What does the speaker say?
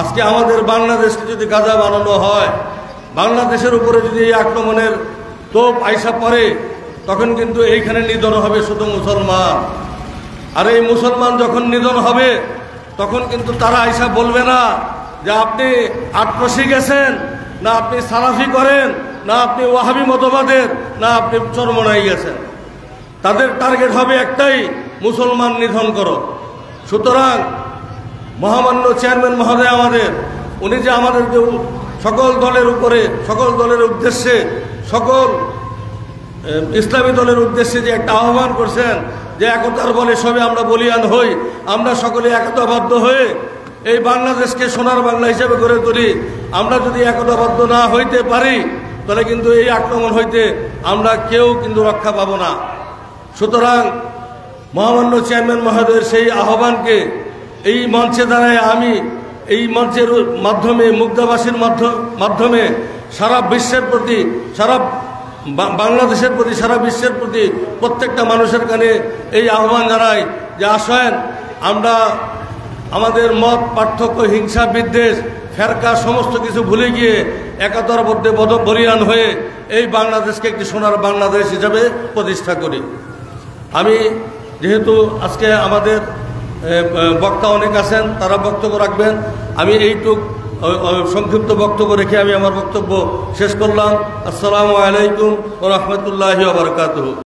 আজকে আমাদের বাংলাদেশকে যদি গাজা বানানো হয়, বাংলাদেশের উপরে যদি এই আক্রমণের তোপ আইসা পড়ে, তখন কিন্তু এইখানে নিধন হবে শুধু মুসলমান। আর এই মুসলমান যখন নিধন হবে, তখন কিন্তু তারা আইসা বলবে না যে আপনি আটরশি গেছেন, না আপনি সালাফি করেন, না আপনি ওয়াহাবি মতবাদের, না আপনি চরমনাই গেছেন। তাদের টার্গেট হবে একটাই, মুসলমান নিধন করো। সুতরাং মহামান্য চেয়ারম্যান মহোদয় আমাদের, উনি যে আমাদেরকে সকল দলের উপরে, সকল দলের উদ্দেশ্যে, সকল ইসলামী দলের উদ্দেশ্যে যে একটা আহ্বান করছেন যে একতার বলে সবে আমরা বলিয়ান হই, আমরা সকলে একতাবদ্ধ হয়ে এই বাংলাদেশকে সোনার বাংলা হিসেবে গড়ে তুলি। আমরা যদি একতাবদ্ধ না হইতে পারি, তাহলে কিন্তু এই আক্রমণ হইতে আমরা কেউ কিন্তু রক্ষা পাব না। সুতরাং মহামান্য চেয়ারম্যান মহোদয়ের সেই আহ্বানকে এই মঞ্চে দাঁড়ায় আমি এই মঞ্চের মাধ্যমে, মুগ্ধাবাসীর মাধ্যমে সারা বিশ্বের প্রতি, সারা বাংলাদেশের প্রতি, সারা বিশ্বের প্রতি প্রত্যেকটা মানুষের কানে এই আহ্বান জানাই যে আসেন আমরা আমাদের মত পার্থক্য, হিংসা, বিদ্বেষ, ফেরকা সমস্ত কিছু ভুলে গিয়ে একতাবদ্ধ বলিয়ান হয়ে এই বাংলাদেশকে একটি সোনার বাংলাদেশ হিসাবে প্রতিষ্ঠা করি। আমি যেহেতু আজকে আমাদের বক্তা অনেক আছেন, তারা বক্তব্য রাখবেন, আমি এইটুক সংক্ষিপ্ত বক্তব্য রেখে আমি আমার বক্তব্য শেষ করলাম। আসসালামু আলাইকুম ওয়া রাহমাতুল্লাহি ওয়া বারাকাতুহু।